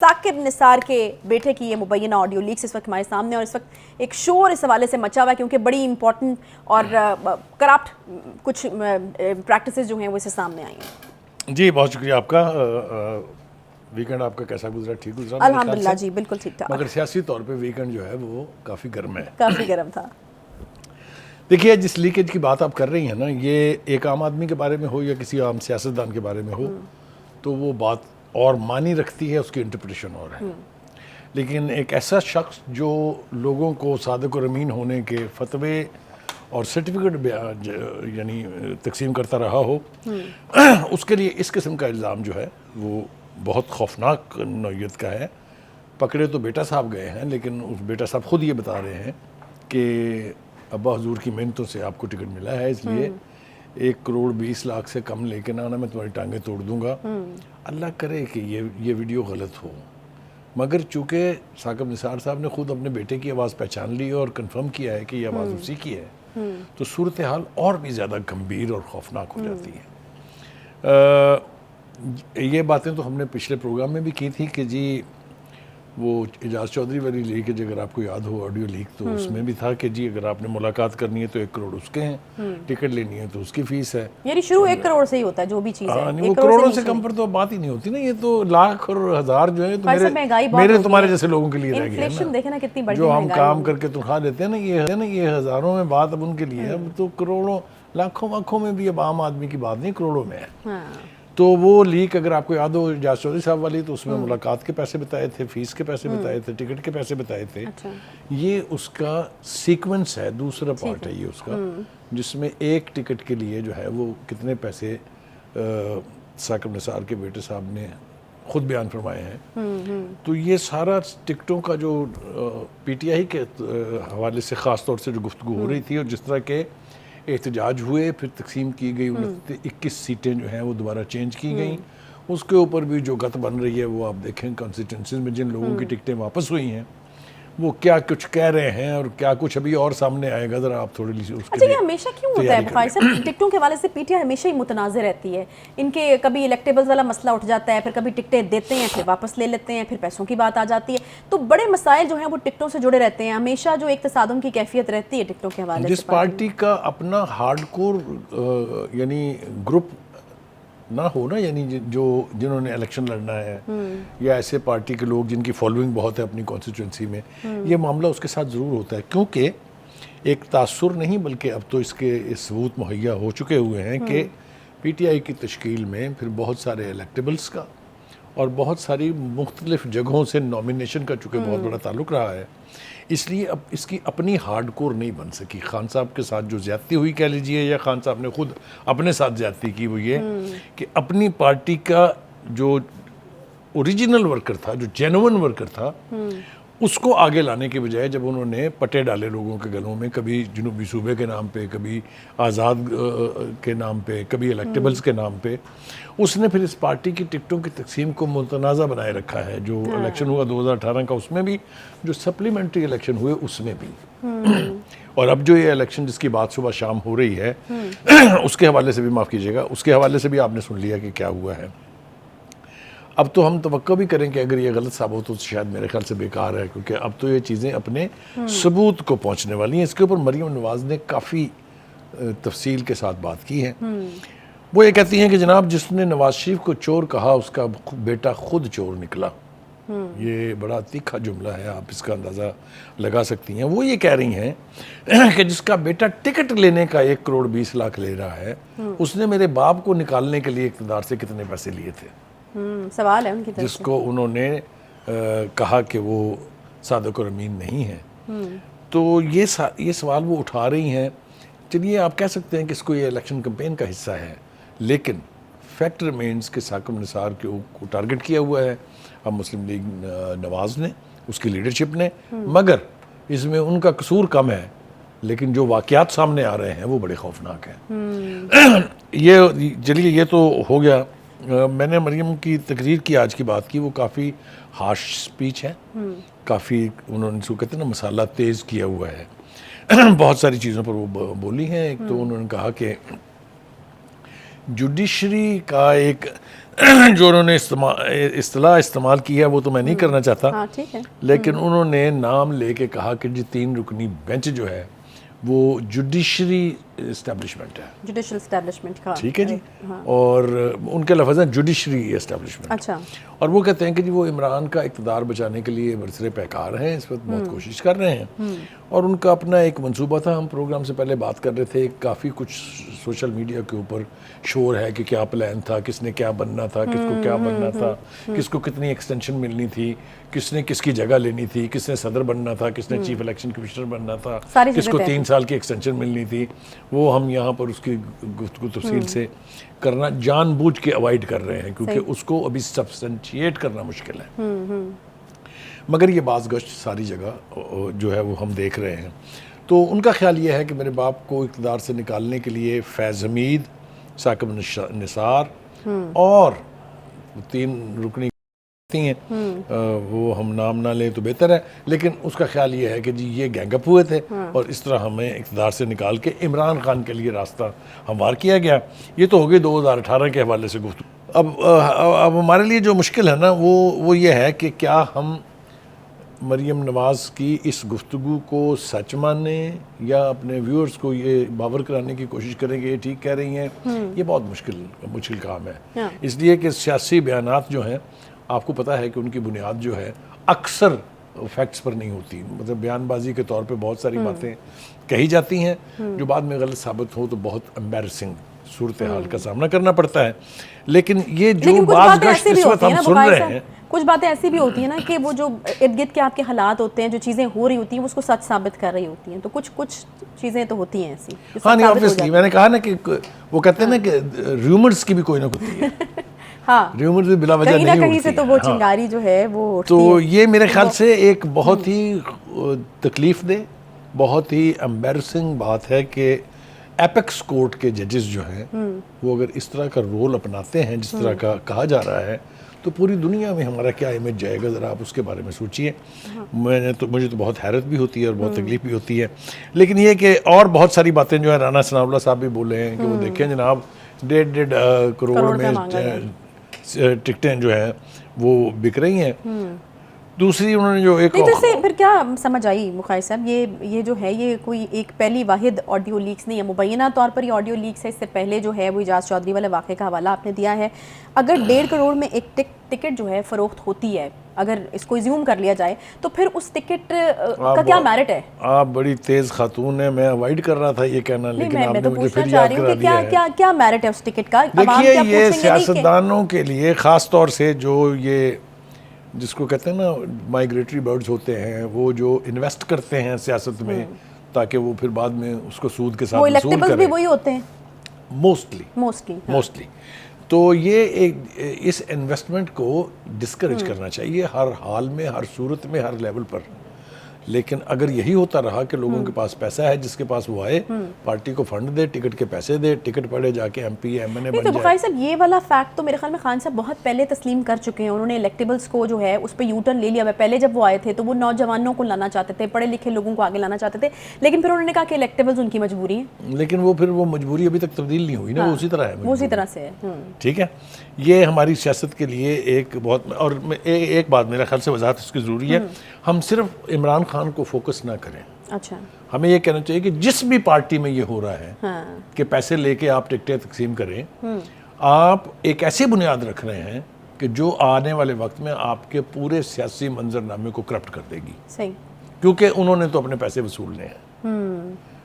साकिब निसार के बेटे की ये मुबैना ऑडियो लीक्स इस वक्त हमारे सामने, और इस वक्त एक शोर इस हवाले से मचा हुआ है क्योंकि बड़ी इंपॉर्टेंट और करप्ट कुछ प्रैक्टिसेस जो हैं वो इससे सामने आई हैं। जी बहुत शुक्रिया आपका। वीकेंड आपका कैसा गुजरा? ठीक गुजरा? अल्हम्दुलिल्लाह जी, बिल्कुल ठीक ठाक। मगर सियासी तौर पे वीकेंड जो है वो काफ़ी गर्म है, काफ़ी गर्म था। देखिए जिस लीकेज की बात आप कर रही हैं ना, ये एक आम आदमी के बारे में हो या किसी आम सियासतदान के बारे में हो तो वो बात और मानी रखती है, उसकी इंटरप्रिटेशन और है। लेकिन एक ऐसा शख्स जो लोगों को सादिक और अमीन होने के फतवे और सर्टिफिकेट यानी तकसीम करता रहा हो, उसके लिए इस किस्म का इल्ज़ाम जो है वो बहुत खौफनाक नौइयत का है। पकड़े तो बेटा साहब गए हैं, लेकिन उस बेटा साहब खुद ये बता रहे हैं कि अब्बा हुजूर की मेहनतों से आपको टिकट मिला है, इसलिए 1,20,00,000 से कम लेके ना मैं तुम्हारी टांगें तोड़ दूंगा। अल्लाह करे कि ये वीडियो गलत हो, मगर चूँकि साकिब निसार साहब ने खुद अपने बेटे की आवाज़ पहचान ली और कंफर्म किया है कि ये आवाज़ उसी की है, तो सूरत हाल और भी ज़्यादा गंभीर और खौफनाक हो जाती है। ये बातें तो हमने पिछले प्रोग्राम में भी की थी कि जी वो एजाज चौधरी वाली लीकेज, अगर आपको याद हो ऑडियो लीक, तो उसमें भी था कि जी अगर आपने मुलाकात करनी है तो 1 करोड़ उसके हैं, टिकट लेनी है तो उसकी फीस है। यानी शुरू 1 करोड़ से ही होता है जो भी चीज़ है। वो करोड़ों से कम पर तो बात ही नहीं होती ना, ये तो लाख और हज़ार जो है तो मेरे तुम्हारे जैसे लोगों के लिए रह गए हैं देखे ना कितनी बड़ी जो हम काम करके तनख्वाह देते हैं ना, ये हज़ारों में बात अब उनके लिए है। अब तो करोड़ों लाखों वाखों में भी अब आम आदमी की बात नहीं, करोड़ों में है। तो वो लीक अगर आपको याद हो एजाज चौधरी साहब वाली, तो उसमें मुलाकात के पैसे बताए थे, फीस के पैसे बताए थे, टिकट के पैसे बताए थे। अच्छा। ये उसका सीक्वेंस है, दूसरा पार्ट है ये उसका, जिसमें एक टिकट के लिए जो है वो कितने पैसे साकिब निसार के बेटे साहब ने खुद बयान फरमाए हैं। तो ये सारा टिकटों का जो पीटीआई के हवाले से ख़ास तौर से जो गुफ्तगू हो रही थी और जिस तरह के एहतजाज हुए, फिर तकसीम की गई 21 सीटें जो हैं वो दोबारा चेंज की गई, उसके ऊपर भी जो गत बन रही है वो आप देखें कॉन्स्टिट्यूंसीज में जिन लोगों की टिकटें वापस हुई हैं वो क्या कुछ कह रहे हैं और क्या कुछ अभी और सामने आएगा। ज़रा आप थोड़ी सी उसके लिए हमेशा क्यों होता है बुखारी साहब, टिकटों के हवाले से पीटीआई हमेशा ही मुतनाज़िर रहती है। इनके कभी इलेक्टेबल्स वाला मसला उठ जाता है, फिर कभी टिकटें देते हैं फिर वापस ले लेते हैं, फिर पैसों की बात आ जाती है, तो बड़े मसाइल जो हैं वो टिकटों से जुड़े रहते हैं। हमेशा जो एक तसादुम की कैफियत रहती है टिकटों के हवाले से। जिस पार्टी का अपना हार्डकोर यानी ग्रुप ना हो ना, यानी जिन्होंने इलेक्शन लड़ना है या ऐसे पार्टी के लोग जिनकी फॉलोइंग बहुत है अपनी कॉन्स्टिट्यूंसी में, ये मामला उसके साथ ज़रूर होता है, क्योंकि एक तासुर नहीं बल्कि अब तो इसके सबूत मुहैया हो चुके हुए हैं कि पीटीआई की तश्कील में फिर बहुत सारे इलेक्टेबल्स का और बहुत सारी मुख्तलिफ जगहों से नॉमिनेशन का चूँकि बहुत बड़ा ताल्लुक़ रहा है, इसलिए अब इसकी अपनी हार्डकोर नहीं बन सकी। खान साहब के साथ जो ज़्यादती हुई कह लीजिए, या खान साहब ने खुद अपने साथ ज़्यादती की, वो ये कि अपनी पार्टी का जो ओरिजिनल वर्कर था, जो जेन्युइन वर्कर था, उसको आगे लाने के बजाय जब उन्होंने पटे डाले लोगों के गलों में, कभी जनूबी सूबे के नाम पे, कभी आज़ाद के नाम पे, कभी इलेक्टेबल्स के नाम पे, उसने फिर इस पार्टी की टिकटों की तकसीम को मुतनाज़ा बनाए रखा है। जो इलेक्शन हुआ 2018 का उसमें भी, जो सप्लीमेंट्री इलेक्शन हुए उसमें भी, और अब जो ये इलेक्शन जिसकी बात सुबह शाम हो रही है उसके हवाले से भी, माफ़ कीजिएगा, उसके हवाले से भी आपने सुन लिया कि क्या हुआ है। अब तो हम तवक्को भी करें कि अगर ये गलत साबित हो तो शायद मेरे ख्याल से बेकार है, क्योंकि अब तो ये चीज़ें अपने सबूत को पहुंचने वाली हैं। इसके ऊपर मरियम नवाज़ ने काफ़ी तफसील के साथ बात की है। वो ये कहती हैं कि जनाब जिसने नवाज शरीफ को चोर कहा उसका बेटा खुद चोर निकला। ये बड़ा तीखा जुमला है, आप इसका अंदाज़ा लगा सकती हैं। वो ये कह रही हैं कि जिसका बेटा टिकट लेने का 1,20,00,000 ले रहा है, उसने मेरे बाप को निकालने के लिए इक़्तिदार से कितने पैसे लिए थे। सवाल है उनकी तरफ से। जिसको उन्होंने कहा कि वो सादिक और अमीन नहीं है, तो ये सवाल वो उठा रही हैं। चलिए आप कह सकते हैं कि इसको ये इलेक्शन कैंपेन का हिस्सा है, लेकिन फैक्ट रिमेन्स के साकिब निसार को टारगेट किया हुआ है अब मुस्लिम लीग नवाज़ ने, उसकी लीडरशिप ने, मगर इसमें उनका कसूर कम है, लेकिन जो वाक़यात सामने आ रहे हैं वो बड़े खौफनाक हैं। ये चलिए ये तो हो गया। मैंने मरियम की तकरीर की, आज की बात की, वो काफ़ी हार्श स्पीच है, काफ़ी उन्होंने जो कहते हैं ना मसाला तेज़ किया हुआ है बहुत सारी चीज़ों पर वो बोली हैं। एक तो उन्होंने कहा कि जुडिशरी का एक جو انہوں نے اصطلاح استعمال کی ہے وہ تو میں نہیں کرنا چاہتا، ہاں ٹھیک ہے، لیکن انہوں نے نام لے کے کہا کہ جی 3 رکنی بینچ جو ہے وہ جوڈیشری اسٹیبلشمنٹ ہے، جوڈیشل اسٹیبلشمنٹ کا، ٹھیک ہے جی، اور ان کے لفظ ہیں جوڈیشری اسٹیبلشمنٹ، اچھا، اور وہ کہتے ہیں کہ جی وہ عمران کا اقتدار بچانے کے لیے برسر پیکار ہیں، اس وقت بہت کوشش کر رہے ہیں، اور ان کا اپنا ایک منصوبہ تھا. ہم پروگرام سے پہلے بات کر رہے تھے، کافی کچھ سوشل میڈیا کے اوپر شور ہے کہ کیا پلان تھا، کس نے کیا بننا تھا، کس کو کیا بننا تھا، کس کو کتنی ایکسٹینشن ملنی تھی، کس نے کس کی جگہ لینی تھی، کس نے صدر بننا تھا، کس نے چیف الیکشن کمشنر بننا تھا، کس کو 3 سال کی ایکسٹینشن ملنی تھی. وہ ہم یہاں پر اس کی گفتگو تفصیل سے کرنا جان بوجھ کے اوائڈ کر رہے ہیں، کیونکہ اس کو ابھی سبسٹنشیٹ کرنا مشکل ہے. مگر یہ باز گشت ساری جگہ جو ہے وہ ہم دیکھ رہے ہیں. تو ان کا خیال یہ ہے کہ میرے باپ کو اقتدار سے نکالنے کے لیے فیض حمید، ثاقب نثار اور 3 رکنی ہیں، وہ ہم نام نہ لیں تو بہتر ہے، لیکن اس کا خیال یہ ہے کہ جی یہ گینگ اپ ہوئے تھے اور اس طرح ہمیں اقتدار سے نکال کے عمران خان کے لیے راستہ ہموار کیا گیا. یہ تو ہو گئی 2018 کے حوالے سے گفتگو. اب ہمارے لیے جو مشکل ہے نا وہ یہ ہے کہ کیا ہم مریم نواز کی اس گفتگو کو سچ مانیں یا اپنے ویورز کو یہ باور کرانے کی کوشش کریں کہ یہ ٹھیک کہہ رہی ہیں. یہ بہت مشکل کام ہے، اس لیے کہ سیاسی بیانات جو ہیں آپ کو پتہ ہے کہ ان کی بنیاد جو ہے اکثر فیکٹس پر نہیں ہوتی. مطلب بیان بازی کے طور پہ بہت ساری باتیں کہی جاتی ہیں جو بعد میں غلط ثابت ہو تو بہت امبیرسنگ صورتحال کا سامنا کرنا پڑتا ہے. لیکن یہ جو بعض گشت اس وقت ہم سن رہے ہیں، کچھ باتیں ایسی بھی ہوتی ہیں نا کہ وہ جو ارد گرد کے آپ کے حالات ہوتے ہیں، جو چیزیں ہو رہی ہوتی ہیں، وہ اس کو سچ ثابت کر رہی ہوتی ہیں. تو کچھ چیزیں تو ہوتی ہیں ایسی. ہاں نہیں آبویسلی میں نے کہا نا کہ وہ کہتے ہیں نا کہ ریومرز کی بھی کوئی نہ کوئی ہے. ہاں ریومرز بلا وجہ نہیں ہوتی، کہیں سے تو وہ چنگاری جو ہے وہ اٹھتی ہے. تو یہ میرے خیال سے ایک بہت ہی تکلیف دہ، بہت ہی امبیرسنگ بات ہے کہ ایپیکس کورٹ کے ججز جو ہیں وہ اگر اس طرح کا رول اپناتے ہیں جس طرح کا کہا جا رہا ہے تو پوری دنیا میں ہمارا کیا امیج جائے گا. ذرا آپ اس کے بارے میں سوچئے. مجھے تو بہت حیرت بھی ہوتی ہے اور بہت تکلیف بھی ہوتی ہے. لیکن یہ کہ اور بہت ساری باتیں جو ہیں رانا ثناء اللہ صاحب بھی بولے ہیں کہ وہ دیکھیں جناب 1.5 کروڑ میں ٹکٹیں جو ہیں وہ بک رہی ہیں. دوسری انہوں نے جو ایک نہیں تو اسے پھر کیا سمجھ آئی مخائز صاحب، یہ جو ہے یہ کوئی ایک پہلی واحد آڈیو لیکس نہیں ہے، مبینہ طور پر یہ آڈیو لیکس ہے. اس سے پہلے جو ہے وہ اعجاز چودھری والے واقعے کا حوالہ آپ نے دیا ہے. اگر 1.5 کروڑ میں ایک ٹکٹ جو ہے فروخت ہوتی ہے، اگر اس کو زیوم کر لیا جائے تو پھر اس ٹکٹ کا کیا میرٹ ہے؟ آپ بڑی تیز خاتون ہیں، میں اوائڈ کر رہا تھا یہ کہنا، لیکن آپ نے مجھے پھر یاد کرا دیا ہے. کیا میرٹ ہے اس ٹکٹ کا؟ دیکھیے یہ سیاستدانوں کے لیے خاص طور سے جو یہ جس کو کہتے ہیں نا مائیگریٹری برڈز ہوتے ہیں، وہ جو انویسٹ کرتے ہیں سیاست میں تاکہ وہ پھر بعد میں اس کو سود کے ساتھ وصول کریں، وہ الیکٹیبلز بھی وہی ہوتے ہیں موسٹلی. تو یہ اس انویسٹمنٹ کو ڈسکریج کرنا چاہیے ہر حال میں، ہر صورت میں، ہر لیول پر. لیکن اگر یہی ہوتا رہا کہ لوگوں کے پاس پیسہ ہے، جس کے پاس وہ آئے پارٹی کو فنڈ دے، ٹکٹ کے پیسے دے، ٹکٹ پڑے جا کے ایم پی ایم این اے بن جائے. تو بخاری صاحب یہ والا فیکٹ تو میرے خیال میں خان صاحب بہت پہلے تسلیم کر چکے ہیں. انہوں نے الیکٹیبلز کو جو ہے اس پہ یو ٹرن لے لیا. پہلے جب وہ آئے تھے تو وہ نوجوانوں کو لانا چاہتے تھے، پڑھے لکھے لوگوں کو آگے لانا چاہتے تھے، لیکن پھر انہوں نے کہا کہ الیکٹیبلز ان کی مجبوری ہیں. لیکن وہ مجبوری ابھی تک تبدیل نہیں ہوئی نا، وہ اسی طرح ہے، وہ اسی طرح سے ہے. ٹھیک ہے. یہ ہماری سیاست کے لیے ایک بہت، اور ایک بات میرے خیال سے وضاحت اس کی ضروری ہے، ہم صرف عمران خان کو فوکس نہ کریں. اچھا، ہمیں یہ کہنا چاہیے کہ جس بھی پارٹی میں یہ ہو رہا ہے کہ پیسے لے کے آپ ٹکٹیں تقسیم کریں، آپ ایک ایسی بنیاد رکھ رہے ہیں کہ جو آنے والے وقت میں آپ کے پورے سیاسی منظر نامے کو کرپٹ کر دے گی. صحیح. کیونکہ انہوں نے تو اپنے پیسے وصولنے ہیں.